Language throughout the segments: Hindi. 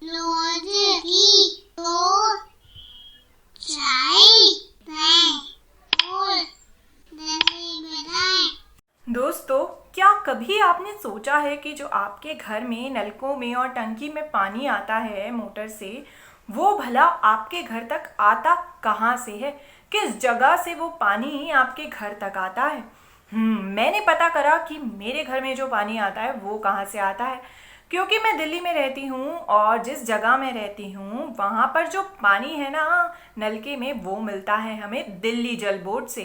रोज की दो चाय और दोस्तों, क्या कभी आपने सोचा है कि जो आपके घर में नलकों में और टंकी में पानी आता है मोटर से, वो भला आपके घर तक आता कहाँ से है? किस जगह से वो पानी आपके घर तक आता है? मैंने पता करा कि मेरे घर में जो पानी आता है वो कहाँ से आता है। क्योंकि मैं दिल्ली में रहती हूँ और जिस जगह मैं रहती हूँ वहाँ पर जो पानी है ना नलके में, वो मिलता है हमें दिल्ली जल बोर्ड से।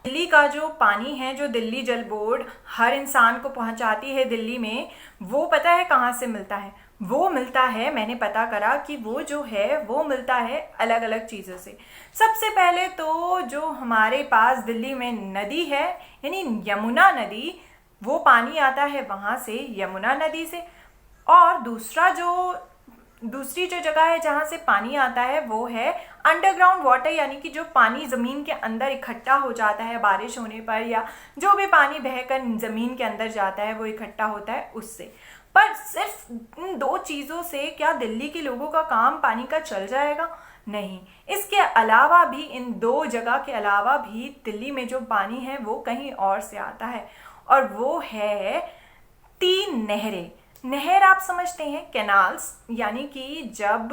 दिल्ली का जो पानी है, जो दिल्ली जल बोर्ड हर इंसान को पहुंचाती है दिल्ली में, वो पता है कहाँ से मिलता है? वो मिलता है, मैंने पता करा कि वो जो है वो मिलता है अलग अलग चीज़ों से। सबसे पहले तो जो हमारे पास दिल्ली में नदी है, यानी यमुना नदी, वो पानी आता है वहाँ से, यमुना नदी से। और दूसरी जो जगह है जहाँ से पानी आता है वो है अंडरग्राउंड वाटर, यानी कि जो पानी ज़मीन के अंदर इकट्ठा हो जाता है बारिश होने पर, या जो भी पानी बहकर ज़मीन के अंदर जाता है वो इकट्ठा होता है उससे। पर सिर्फ इन दो चीज़ों से क्या दिल्ली के लोगों का काम पानी का चल जाएगा? नहीं। इसके अलावा भी, इन दो जगह के अलावा भी दिल्ली में जो पानी है वो कहीं और से आता है, और वो है 3 नहरें। नहर आप समझते हैं, कैनाल्स, यानी कि जब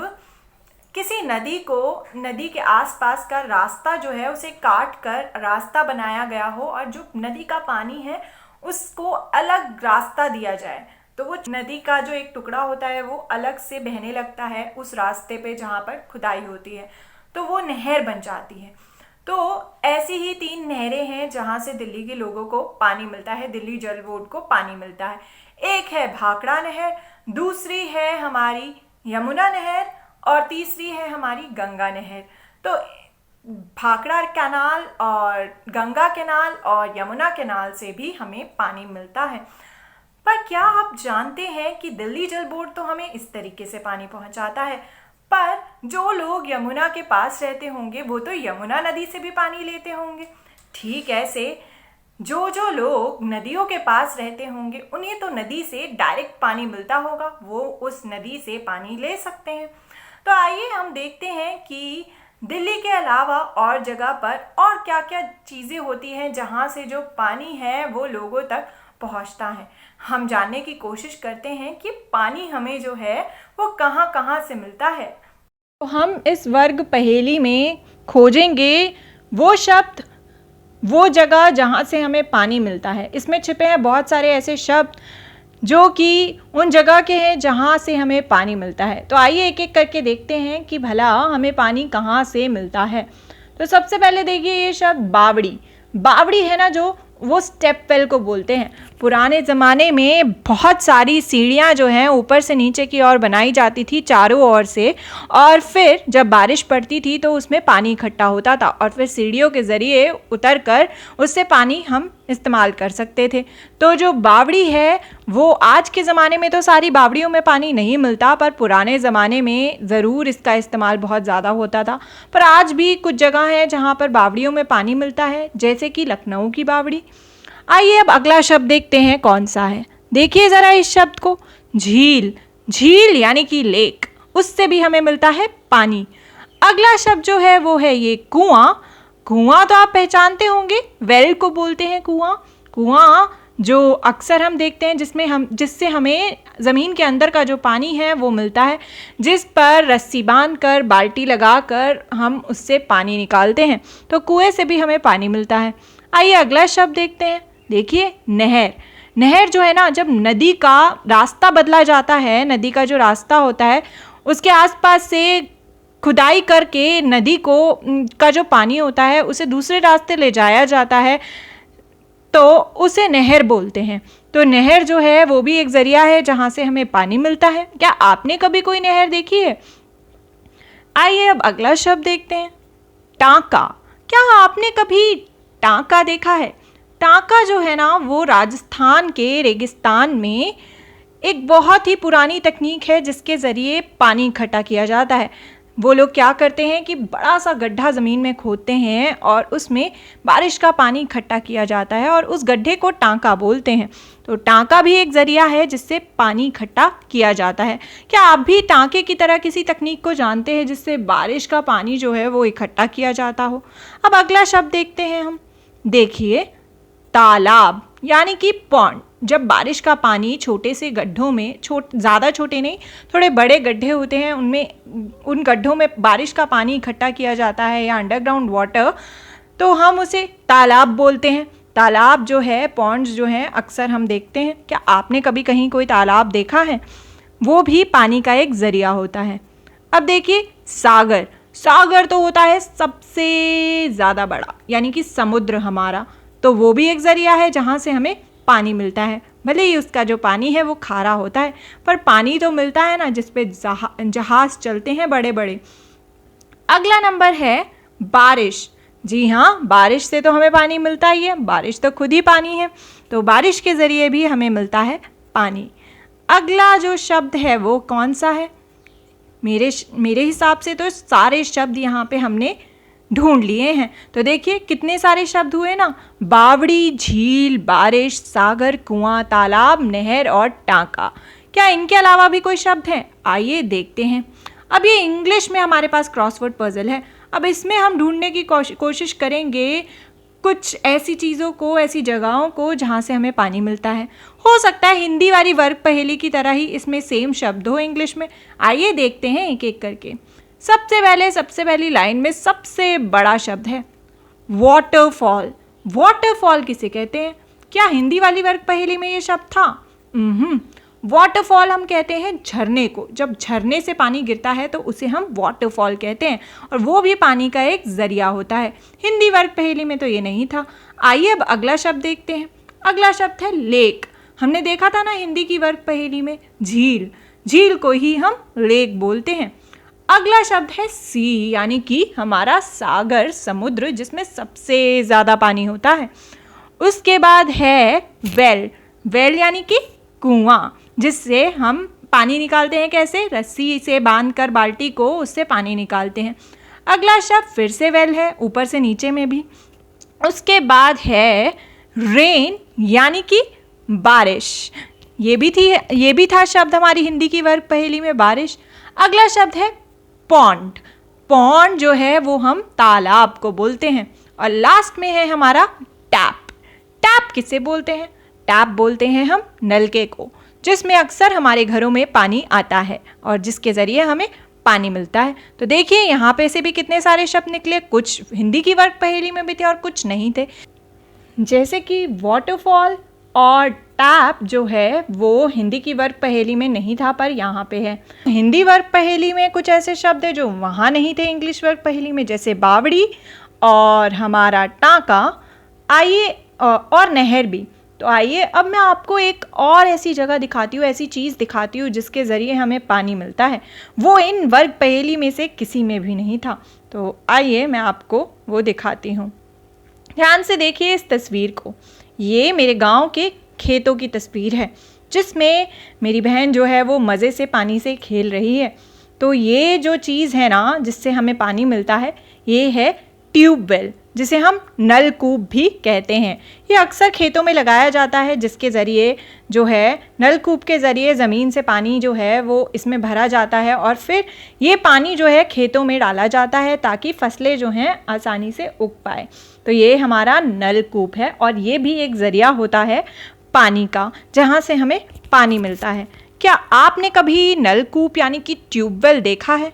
किसी नदी के आसपास का रास्ता जो है उसे काट कर रास्ता बनाया गया हो और जो नदी का पानी है उसको अलग रास्ता दिया जाए, तो वो नदी का जो एक टुकड़ा होता है वो अलग से बहने लगता है उस रास्ते पे जहाँ पर खुदाई होती है, तो वो नहर बन जाती है। तो ऐसी ही 3 नहरें हैं जहाँ से दिल्ली के लोगों को पानी मिलता है, दिल्ली जल बोर्ड को पानी मिलता है। एक है भाखड़ा नहर, दूसरी है हमारी यमुना नहर, और तीसरी है हमारी गंगा नहर। तो भाखड़ा कैनाल और गंगा कैनाल और यमुना कैनाल से भी हमें पानी मिलता है। पर क्या आप जानते हैं कि दिल्ली जल बोर्ड तो हमें इस तरीके से पानी पहुंचाता है, पर जो लोग यमुना के पास रहते होंगे वो तो यमुना नदी से भी पानी लेते होंगे। ठीक ऐसे जो लोग नदियों के पास रहते होंगे उन्हें तो नदी से डायरेक्ट पानी मिलता होगा, वो उस नदी से पानी ले सकते हैं। तो आइए हम देखते हैं कि दिल्ली के अलावा और जगह पर और क्या क्या चीज़ें होती हैं जहाँ से जो पानी है वो लोगों तक पहुँचता है। हम जानने की कोशिश करते हैं कि पानी हमें जो है वो कहाँ कहाँ से मिलता है। तो हम इस वर्ग पहेली में खोजेंगे वो शब्द, वो जगह जहाँ से हमें पानी मिलता है। इसमें छिपे हैं बहुत सारे ऐसे शब्द जो कि उन जगह के हैं जहाँ से हमें पानी मिलता है। तो आइए एक एक करके देखते हैं कि भला हमें पानी कहाँ से मिलता है। तो सबसे पहले देखिए ये शब्द बावड़ी। बावड़ी है ना, जो वो स्टेप वेल को बोलते हैं। पुराने ज़माने में बहुत सारी सीढ़ियाँ जो हैं ऊपर से नीचे की ओर बनाई जाती थी चारों ओर से, और फिर जब बारिश पड़ती थी तो उसमें पानी इकट्ठा होता था और फिर सीढ़ियों के ज़रिए उतर कर उससे पानी हम इस्तेमाल कर सकते थे। तो जो बावड़ी है वो आज के ज़माने में तो सारी बावड़ियों में पानी नहीं मिलता, पर पुराने ज़माने में ज़रूर इसका इस्तेमाल बहुत ज़्यादा होता था। पर आज भी कुछ जगह है जहाँ पर बावड़ियों में पानी मिलता है, जैसे कि लखनऊ की बावड़ी। आइए अब अगला शब्द देखते हैं कौन सा है। देखिए ज़रा इस शब्द को, झील। झील यानी कि लेक, उससे भी हमें मिलता है पानी। अगला शब्द जो है वो है ये कुआं। कुआं तो आप पहचानते होंगे, वेल को बोलते हैं कुआं। कुआं जो अक्सर हम देखते हैं जिससे हमें ज़मीन के अंदर का जो पानी है वो मिलता है, जिस पर रस्सी बांध कर बाल्टी लगा कर हम उससे पानी निकालते हैं। तो कुएं से भी हमें पानी मिलता है। आइए अगला शब्द देखते हैं। देखिए नहर। नहर जो है ना, जब नदी का रास्ता बदला जाता है, नदी का जो रास्ता होता है उसके आसपास से खुदाई करके नदी का जो पानी होता है उसे दूसरे रास्ते ले जाया जाता है, तो उसे नहर बोलते हैं। तो नहर जो है वो भी एक ज़रिया है जहाँ से हमें पानी मिलता है। क्या आपने कभी कोई नहर देखी है? आइए अब अगला शब्द देखते हैं, टांका। क्या आपने कभी टांका देखा है? टांका जो है ना वो राजस्थान के रेगिस्तान में एक बहुत ही पुरानी तकनीक है जिसके ज़रिए पानी इकट्ठा किया जाता है। वो लोग क्या करते हैं कि बड़ा सा गड्ढा ज़मीन में खोदते हैं और उसमें बारिश का पानी इकट्ठा किया जाता है और उस गड्ढे को टांका बोलते हैं। तो टांका भी एक ज़रिया है जिससे पानी इकट्ठा किया जाता है। क्या आप भी टांके की तरह किसी तकनीक को जानते हैं जिससे बारिश का पानी जो है वो इकट्ठा किया जाता हो? अब अगला शब्द देखते हैं हम। देखिए, तालाब यानी कि पॉन्ड। जब बारिश का पानी छोटे से गड्ढों में, ज़्यादा छोटे नहीं, थोड़े बड़े गड्ढे होते हैं, उन गड्ढों में बारिश का पानी इकट्ठा किया जाता है या अंडरग्राउंड वाटर, तो हम उसे तालाब बोलते हैं। तालाब जो है, पॉन्ड्स जो हैं, अक्सर हम देखते हैं। क्या आपने कभी कहीं कोई तालाब देखा है? वो भी पानी का एक ज़रिया होता है। अब देखिए, सागर। सागर तो होता है सबसे ज़्यादा बड़ा, यानी कि समुद्र हमारा, तो वो भी एक ज़रिया है जहाँ से हमें पानी मिलता है। भले ही उसका जो पानी है वो खारा होता है, पर पानी तो मिलता है ना, जिस पे जहाज़ चलते हैं बड़े बड़े। अगला नंबर है बारिश। जी हाँ, बारिश से तो हमें पानी मिलता ही है, बारिश तो खुद ही पानी है, तो बारिश के ज़रिए भी हमें मिलता है पानी। अगला जो शब्द है वो कौन सा है? मेरे हिसाब से तो सारे शब्द यहाँ पे हमने ढूंढ लिए हैं। तो देखिए कितने सारे शब्द हुए ना, बावड़ी, झील, बारिश, सागर, कुआं, तालाब, नहर और टांका। क्या इनके अलावा भी कोई शब्द हैं? आइए देखते हैं। अब ये इंग्लिश में हमारे पास क्रॉसवर्ड पजल है। अब इसमें हम ढूंढने की कोशिश करेंगे कुछ ऐसी चीज़ों को, ऐसी जगहों को जहाँ से हमें पानी मिलता है। हो सकता है हिंदी वाली वर्ग पहेली की तरह ही इसमें सेम शब्द हो इंग्लिश में। आइए देखते हैं एक एक करके। सबसे पहली लाइन में सबसे बड़ा शब्द है वाटरफॉल। वाटरफॉल किसे कहते हैं? क्या हिंदी वाली वर्ग पहेली में ये शब्द था? वाटरफॉल हम कहते हैं झरने को। जब झरने से पानी गिरता है तो उसे हम वाटरफॉल कहते हैं, और वो भी पानी का एक ज़रिया होता है। हिंदी वर्ग पहेली में तो ये नहीं था। आइए अब अगला शब्द देखते हैं। अगला शब्द है लेक। हमने देखा था ना हिंदी की वर्ग पहेली में झील। झील को ही हम लेक बोलते हैं। अगला शब्द है सी, यानी कि हमारा सागर, समुद्र, जिसमें सबसे ज़्यादा पानी होता है। उसके बाद है वेल। वेल यानी कि कुआं, जिससे हम पानी निकालते हैं। कैसे? रस्सी से बांधकर बाल्टी को, उससे पानी निकालते हैं। अगला शब्द फिर से वेल है, ऊपर से नीचे में भी। उसके बाद है रेन, यानी कि बारिश। ये भी था शब्द हमारी हिंदी की वर्ग पहेली में, बारिश। अगला शब्द है पॉन्ड। पॉन्ड जो है वो हम तालाब को बोलते हैं। और लास्ट में है हमारा टैप। टैप किसे बोलते हैं? टैप बोलते हैं हम नलके को, जिसमें अक्सर हमारे घरों में पानी आता है और जिसके ज़रिए हमें पानी मिलता है। तो देखिए यहाँ पे से भी कितने सारे शब्द निकले। कुछ हिंदी की वर्ग पहेली में भी थे और कुछ नहीं थे। जैसे कि वाटरफॉल और टैप जो है वो हिंदी की वर्ग पहेली में नहीं था, पर यहाँ पे है। हिंदी वर्ग पहेली में कुछ ऐसे शब्द हैं जो वहाँ नहीं थे इंग्लिश वर्ग पहेली में, जैसे बावड़ी और हमारा टांका। आइए, और नहर भी। तो आइए अब मैं आपको एक और ऐसी जगह दिखाती हूँ, ऐसी चीज़ दिखाती हूँ जिसके ज़रिए हमें पानी मिलता है। वो इन वर्ग पहेली में से किसी में भी नहीं था। तो आइए मैं आपको वो दिखाती हूँ। ध्यान से देखिए इस तस्वीर को। ये मेरे गांव के खेतों की तस्वीर है, जिसमें मेरी बहन जो है वो मज़े से पानी से खेल रही है। तो ये जो चीज़ है ना, जिससे हमें पानी मिलता है, ये है ट्यूबवेल, जिसे हम नलकूप भी कहते हैं। ये अक्सर खेतों में लगाया जाता है, जिसके ज़रिए जो है, नलकूप के ज़रिए ज़मीन से पानी जो है वो इसमें भरा जाता है और फिर ये पानी जो है खेतों में डाला जाता है ताकि फसलें जो हैं आसानी से उग पाए। तो ये हमारा नलकूप है और ये भी एक ज़रिया होता है पानी का, जहाँ से हमें पानी मिलता है। क्या आपने कभी नलकूप यानी कि ट्यूबवेल देखा है?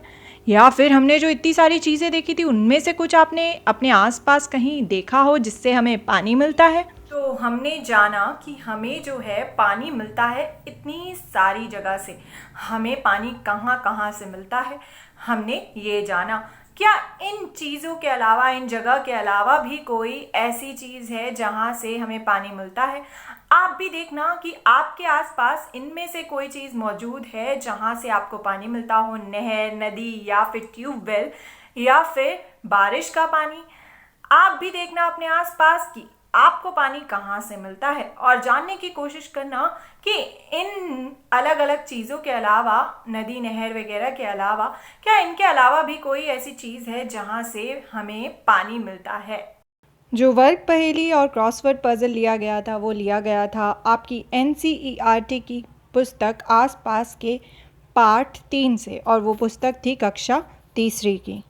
या फिर हमने जो इतनी सारी चीज़ें देखी थी उनमें से कुछ आपने अपने आसपास कहीं देखा हो जिससे हमें पानी मिलता है? तो हमने जाना कि हमें जो है पानी मिलता है इतनी सारी जगह से। हमें पानी कहाँ कहाँ से मिलता है हमने ये जाना। क्या इन चीज़ों के अलावा, इन जगह के अलावा भी कोई ऐसी चीज़ है जहाँ से हमें पानी मिलता है? आप भी देखना कि आपके आसपास इनमें से कोई चीज़ मौजूद है जहाँ से आपको पानी मिलता हो। नहर, नदी या फिर ट्यूबवेल या फिर बारिश का पानी। आप भी देखना अपने आसपास कि आपको पानी कहाँ से मिलता है, और जानने की कोशिश करना कि इन अलग अलग चीज़ों के अलावा, नदी नहर वगैरह के अलावा, क्या इनके अलावा भी कोई ऐसी चीज़ है जहाँ से हमें पानी मिलता है। जो वर्ग पहेली और क्रॉसवर्ड पजल लिया गया था वो लिया गया था आपकी NCERT की पुस्तक आसपास के पाठ 3 से, और वो पुस्तक थी कक्षा तीसरी की।